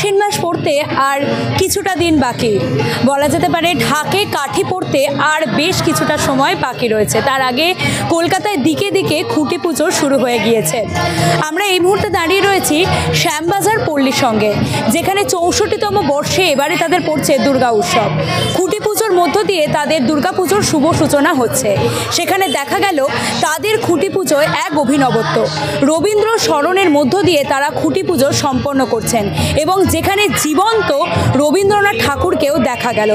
আশ্বিন মাস পড়তে আর কিছুটা দিন বাকি, বলা যেতে পারে ঢাকে কাঠি পড়তে আর বেশ কিছুটা সময় বাকি রয়েছে। তার আগে কলকাতায় দিকে দিকে খুঁটি পুজো শুরু হয়ে গিয়েছে। আমরা এই মুহূর্তে দাঁড়িয়ে রয়েছি শ্যামবাজার পল্লীর সঙ্গে, যেখানে 64তম বর্ষে এবারে তাদের পড়ছে দুর্গা উৎসব। খুঁটি পুজোর মধ্য দিয়ে তাদের দুর্গা পুজোর শুভ সূচনা হচ্ছে। সেখানে দেখা গেল তাদের খুঁটি পুজোয় এক অভিনবত্ব। রবীন্দ্র স্মরণের মধ্য দিয়ে তারা খুঁটি পুজো সম্পন্ন করছেন এবং যেখানে জীবন্ত রবীন্দ্রনাথ ঠাকুরকেও দেখা গেল।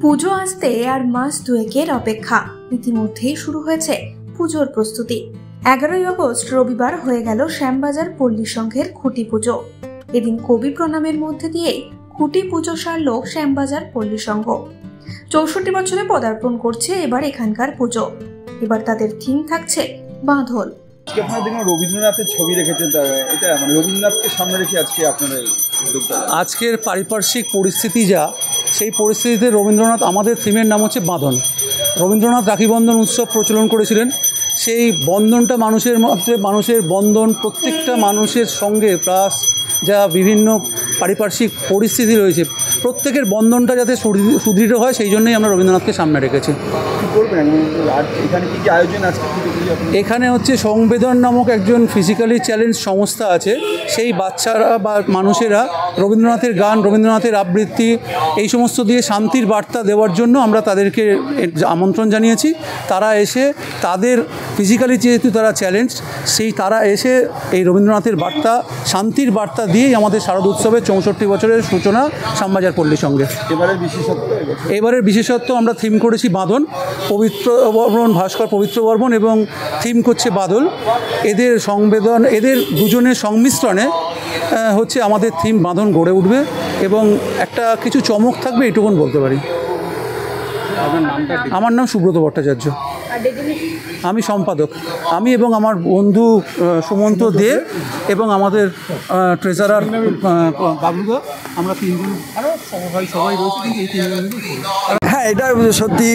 পুজো আসতে আর মাস দুয়েকের অপেক্ষা। ইতিমধ্যেই শুরু হয়েছে পুজোর প্রস্তুতি। 11ই আগস্ট রবিবার হয়ে গেল শ্যামবাজার পল্লী সংঘের খুঁটি পুজো। এদিন কবি প্রণামের মধ্যে দিয়ে খুঁটি পুজো সারল শ্যামবাজার পল্লী সংঘ। 64 বছরে পদার্পণ করছে এবার এখানকার পুজো। এবার তাদের থিম থাকছে বাঁধন। আজকে আপনারা দেখুন রবীন্দ্রনাথের ছবি রেখেছেন, এটা মানে রবীন্দ্রনাথকে সামনে রেখে আজকে আপনারা আজকের পারিপার্শ্বিক পরিস্থিতি যা, সেই পরিস্থিতিতে রবীন্দ্রনাথ, আমাদের থিমের নাম হচ্ছে বাঁধন। রবীন্দ্রনাথ রাখি বন্ধন উৎসব প্রচলন করেছিলেন। সেই বন্ধনটা মানুষের মধ্যে, মানুষের বন্ধন, প্রত্যেকটা মানুষের সঙ্গে প্লাস যা বিভিন্ন পারিপার্শ্বিক পরিস্থিতি রয়েছে, প্রত্যেকের বন্ধনটা যাতে সুদৃঢ় হয়, সেই জন্যই আমরা রবীন্দ্রনাথকে সামনে রেখেছি। এখানে হচ্ছে সংবেদন নামক একজন ফিজিক্যালি চ্যালেঞ্জ সংস্থা আছে। সেই বাচ্চারা বা মানুষেরা রবীন্দ্রনাথের গান, রবীন্দ্রনাথের আবৃত্তি, এই সমস্ত দিয়ে শান্তির বার্তা দেওয়ার জন্য আমরা তাদেরকে আমন্ত্রণ জানিয়েছি। তারা এসে তাদের ফিজিক্যালি যেহেতু তারা চ্যালেঞ্জ, তারা এসে এই রবীন্দ্রনাথের বার্তা, শান্তির বার্তা দিয়েই আমাদের শারদ উৎসবের 64 বছরের সূচনা শ্যামবাজার পল্লীর সঙ্গে। এবারের বিশেষত্ব আমরা থিম করেছি বাঁধন। পবিত্র বর্মণ, ভাস্কর পবিত্র বর্মণ এবং থিম করছে বাদল। এদের সংবেদন, এদের দুজনের সংমিশ্রণে হচ্ছে আমাদের থিম বাঁধন গড়ে উঠবে এবং একটা কিছু চমক থাকবে, এটুকুন বলতে পারি। আমার নাম সুব্রত ভট্টাচার্য, আমি সম্পাদক। আমি এবং আমার বন্ধু সুমন্ত দে এবং আমাদের ট্রেজারার বাবলুদা, আমরা তিনজন, আরও সবাই রয়েছে, কিন্তু এই তিনজন। হ্যাঁ, এটা সত্যি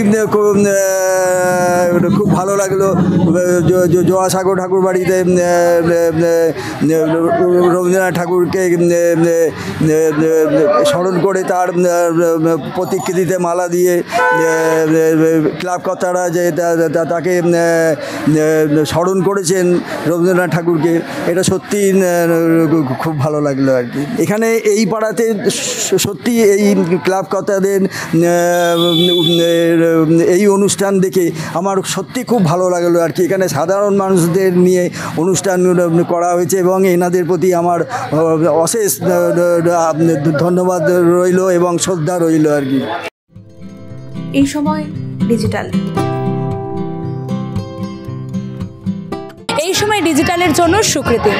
খুব ভালো লাগলো। জোড়াসাঁকো ঠাকুর বাড়িতে রবীন্দ্রনাথ ঠাকুরকে স্মরণ করে তার প্রতিকৃতিতে মালা দিয়ে ক্লাব কর্তারা যে তাকে স্মরণ করেছেন রবীন্দ্রনাথ ঠাকুরকে, এটা সত্যি খুব ভালো লাগলো আর কি। এখানে এই পাড়াতে সত্যি এই ক্লাব কর্তাদের এই অনুষ্ঠান দেখে আমার সত্যি খুব ভালো লাগলো আর কি। এখানে সাধারণ মানুষদের নিয়ে অনুষ্ঠান করা হয়েছে এবং এনাদের প্রতি আমার অশেষ ধন্যবাদ রইল এবং শ্রদ্ধা রইল আর কি। এই সময় ডিজিটালের জন্য সুকৃতি।